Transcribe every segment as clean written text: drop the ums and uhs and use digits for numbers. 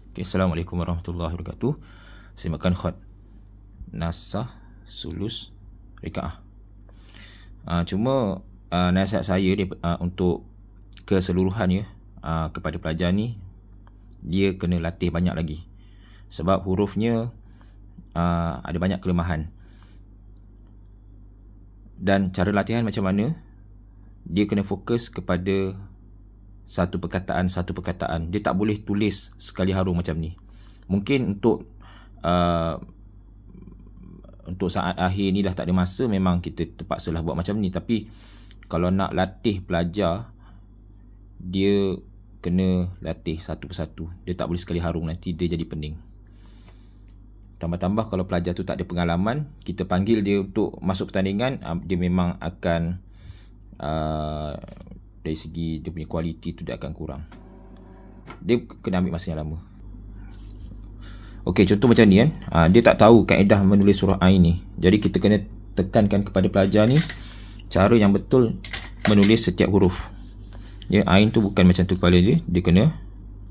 Okay, Assalamualaikum warahmatullahi wabarakatuh. Saya makan khot nasah, sulus, rikaah. Cuma nasihat saya untuk keseluruhan kepada pelajar ni, dia kena latih banyak lagi. Sebab hurufnya ada banyak kelemahan. Dan cara latihan macam mana? Dia kena fokus kepada satu perkataan. Dia tak boleh tulis sekali harum macam ni. Mungkin untuk saat akhir ni dah tak ada masa, memang kita terpaksalah buat macam ni. Tapi kalau nak latih pelajar, dia kena latih satu persatu. Dia tak boleh sekali harum, nanti dia jadi pening. Tambah-tambah kalau pelajar tu tak ada pengalaman, kita panggil dia untuk masuk pertandingan, dia memang akan dari segi dia punya kualiti tu dia akan kurang. Dia kena ambil masa yang lama. Okey, contoh macam ni kan. Dia tak tahu kaedah menulis huruf Ain ni. Jadi kita kena tekankan kepada pelajar ni cara yang betul menulis setiap huruf. Ya, Ain tu bukan macam tu kepala dia. Dia kena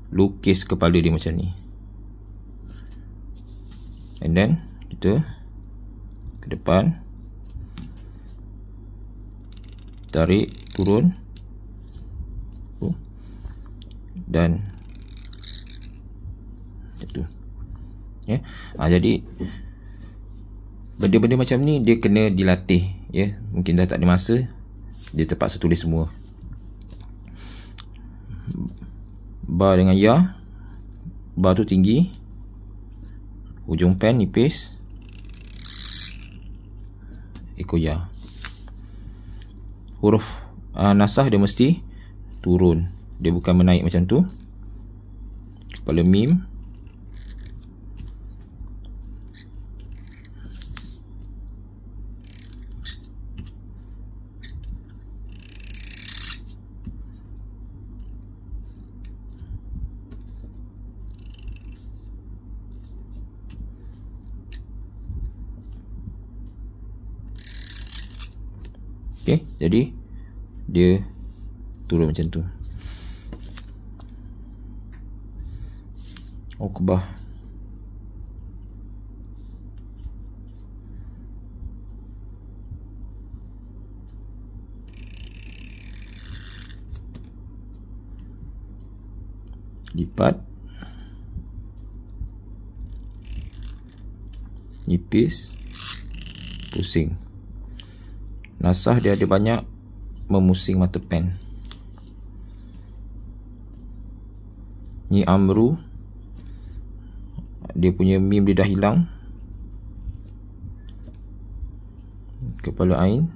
lukis kepala dia macam ni. And then kita ke depan, tarik, turun, dan itu. Ya. Jadi benda-benda macam ni dia kena dilatih, ya. Mungkin dah tak ada masa, dia terpaksa tulis semua. Ba dengan ya. Ba tu tinggi, hujung pen nipis, ekor ya. Huruf nasah dia mesti turun. Dia bukan menaik macam tu. Kepala mim, okey, jadi dia turun macam tu. Uqbah, lipat, nipis, pusing. Nasah dia ada banyak memusing mata pen. Ni amru, dia punya mim dia dah hilang. Kepala ain,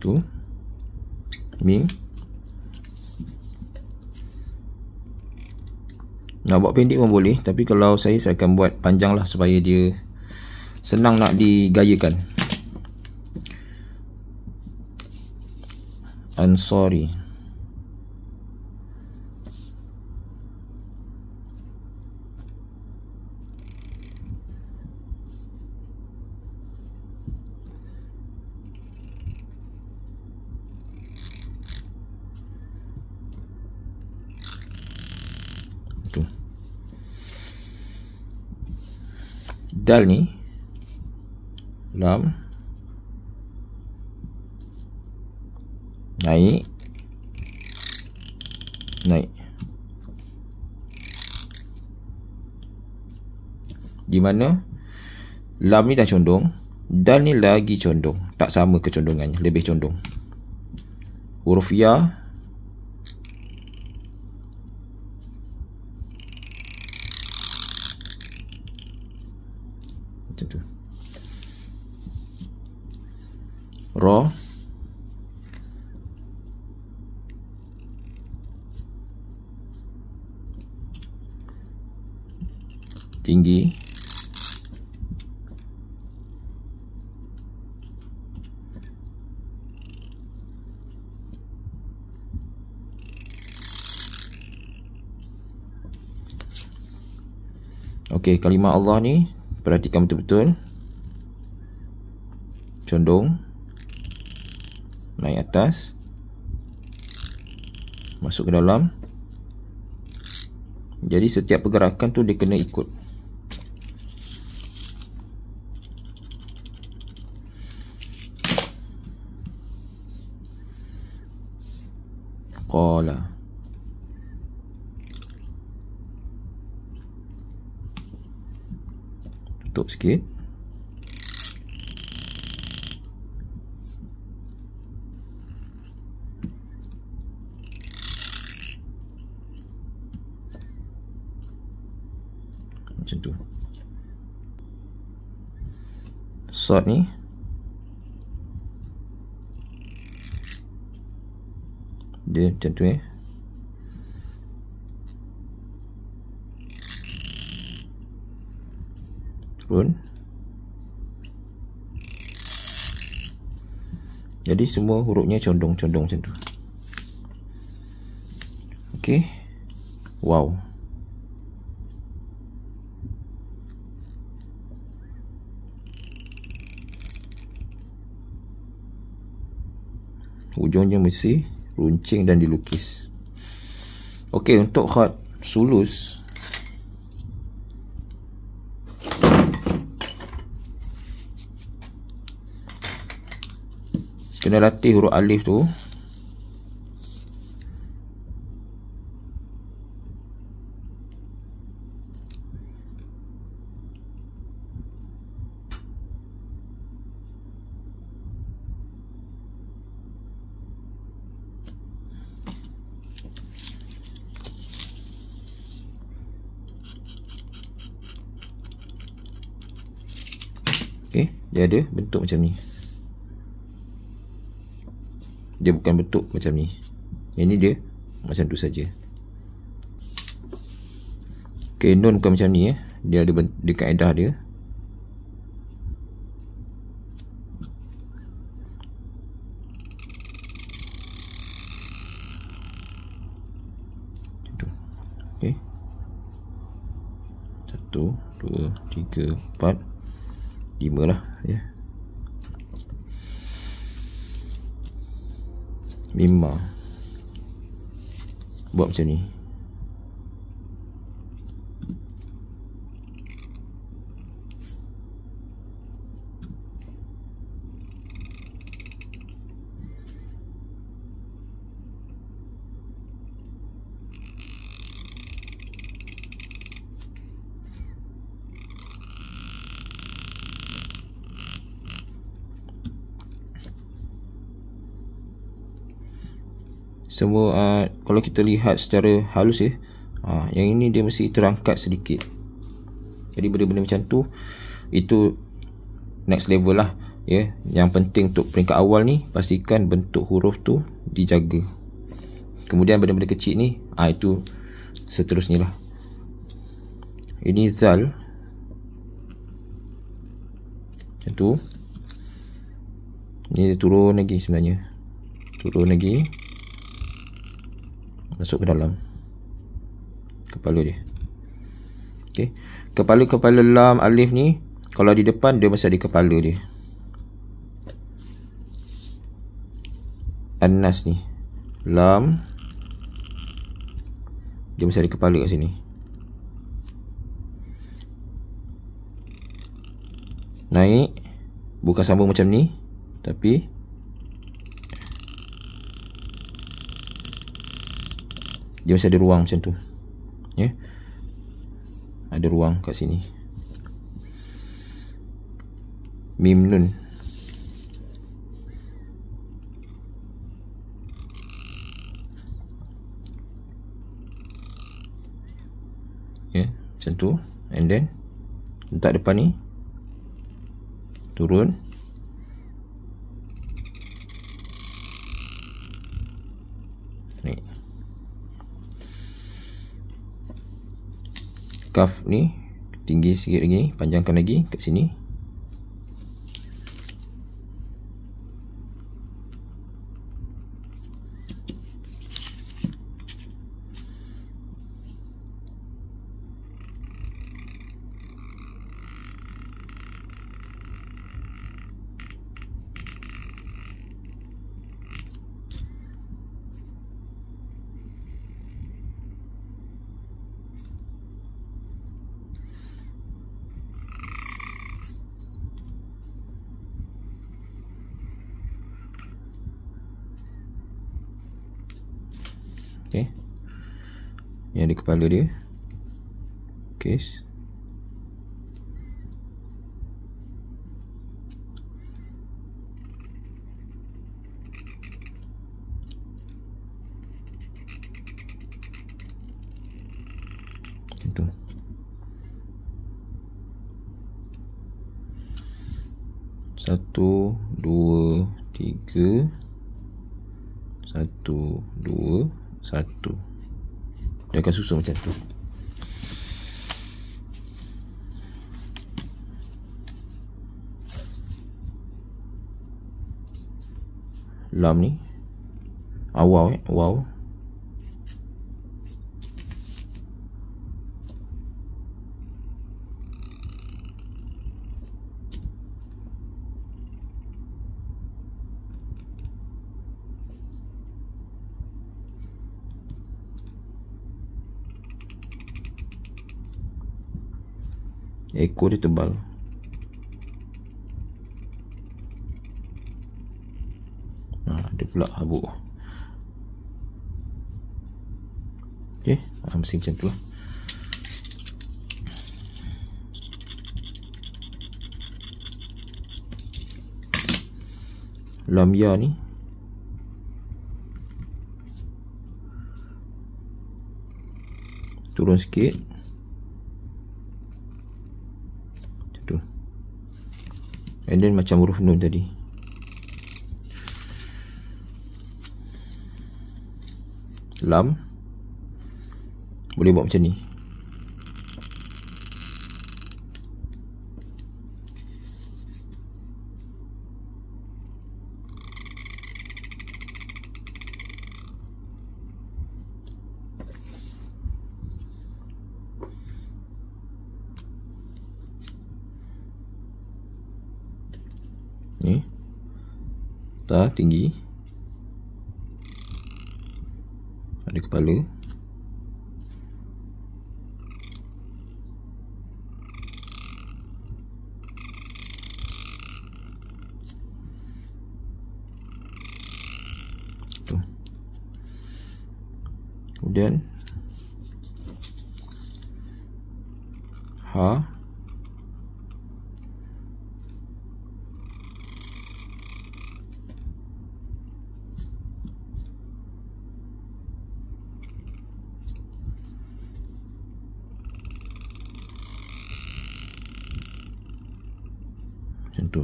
tu mim. Nak buat pendek pun boleh, tapi kalau saya akan buat panjang lah supaya dia senang nak digayakan. Ansari, tu. Dal ni, lam, naik, naik. Di mana lam ni dah condong, dal ni lagi condong. Tak sama kecondongannya, lebih condong. Huruf ya, macam tu. Ra, tinggi, okey. Kalimah Allah ni perhatikan betul-betul. condong, naik atas, masuk ke dalam. Jadi setiap pergerakan tu dia kena ikut. Qala. Tutup sikit. Macam tu. Sort ni dia macam tu turun. Jadi semua hurufnya condong-condong macam tu. Okey. Wow. Ujungnya mesti runcing dan dilukis. Okey, untuk khat sulus kena latih huruf alif tu. Okey, dia ada bentuk macam ni. Dia bukan bentuk macam ni. Yang ni dia macam tu saja. Okey, nun bukan macam ni Dia ada kaedah dia. Okey. 1 2 3 4 5 lah ya. 5. Buat macam ni. Semua kalau kita lihat secara halus yang ini dia mesti terangkat sedikit. Jadi benda-benda macam tu itu next level lah ya. Yang penting untuk peringkat awal ni, pastikan bentuk huruf tu dijaga. Kemudian benda-benda kecil ni itu seterusnya lah. Ini zal macam tu. Ni turun lagi sebenarnya. Turun lagi, masuk ke dalam kepala dia. Okey, kepala lam alif ni kalau di depan dia mesti ada kepala dia. An-nas ni lam dia mesti ada kepala kat sini. Naik bukan sambung macam ni, tapi dia mesti ada ruang macam tu ya. Ada ruang kat sini. Mim nun ya, macam tu. And then letak depan ni, turun, naik. Kaf ni tinggi sikit lagi, panjangkan lagi kat sini. Okay. Yang ada kepala dia. Case. Itu. Satu, dua, tiga. 1, 2, 1. Dia akan susun macam tu. Lam ni wow. Wow. Ekor dia tebal. Ada pula habuk. Okay, mesti macam tu lah. Lamia ni turun sikit. Macam tu. And then macam huruf nun tadi. Lam boleh buat macam ni. Ni ta tinggi, ada kepala. Tu. Kemudian ha, macam tu.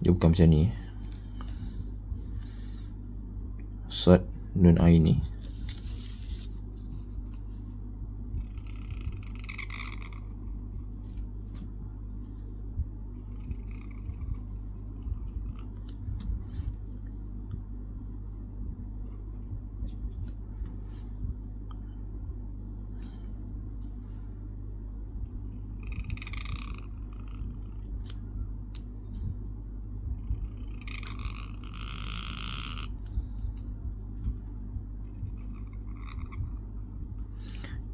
Dia bukan macam ni. Sad nun ain ni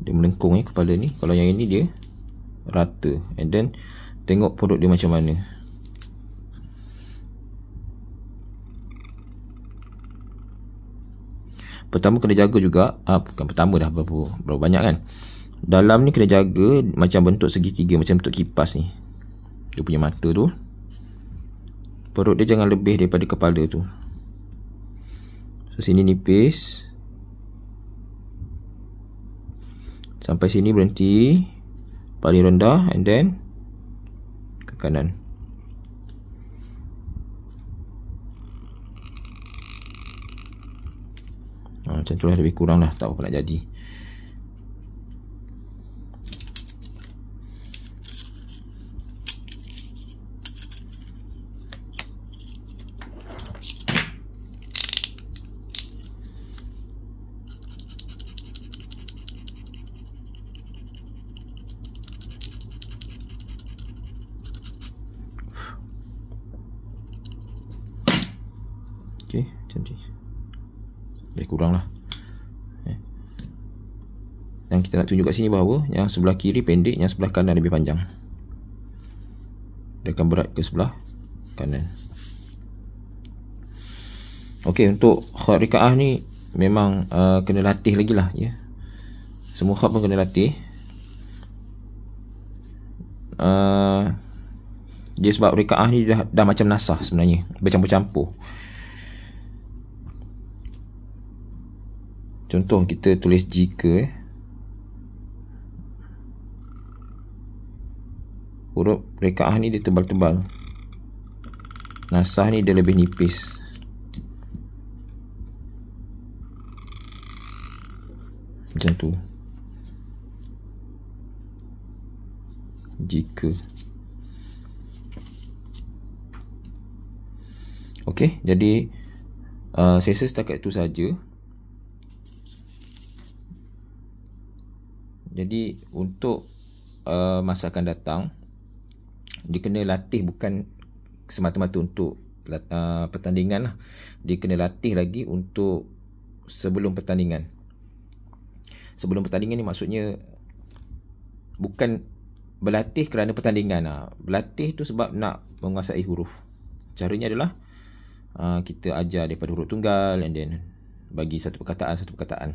dia melengkung kepala ni. Kalau yang ini dia rata. And then tengok perut dia macam mana. Pertama kena jaga juga, bukan pertama dah, berapa banyak kan. Dalam ni kena jaga macam bentuk segitiga, macam bentuk kipas ni. Dia punya mata tu. Perut dia jangan lebih daripada kepala tu. So sini nipis. Sampai sini berhenti. Paling rendah. And then ke kanan. Macam tu lah, lebih kurang lah. Tak apa nak jadi. Okay, macam ni. Lebih kurang lah. Yang kita nak tunjuk kat sini bahawa yang sebelah kiri pendek, yang sebelah kanan lebih panjang. Dia akan berat ke sebelah kanan. Okey, untuk khat rikaah ni memang kena latih lagi lah ya. Semua khat pun kena latih. Dia sebab rikaah ni dah macam nasah sebenarnya, bercampur-campur. Contoh kita tulis jika huruf rikaah ni dia tebal-tebal, nasah ni dia lebih nipis. Macam tu. Jika. Okey, jadi saya rasa setakat itu saja. Jadi untuk masa akan datang, dia kena latih bukan semata-mata untuk pertandingan lah. Dia kena latih lagi untuk sebelum pertandingan. Sebelum pertandingan ni maksudnya bukan berlatih kerana pertandingan. Berlatih tu sebab nak menguasai huruf. Caranya adalah kita ajar daripada huruf tunggal and then bagi satu perkataan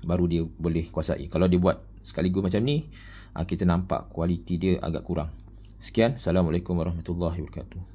baru dia boleh kuasai. Kalau dia buat sekaligus macam ni, kita nampak kualiti dia agak kurang. Sekian, Assalamualaikum warahmatullahi wabarakatuh.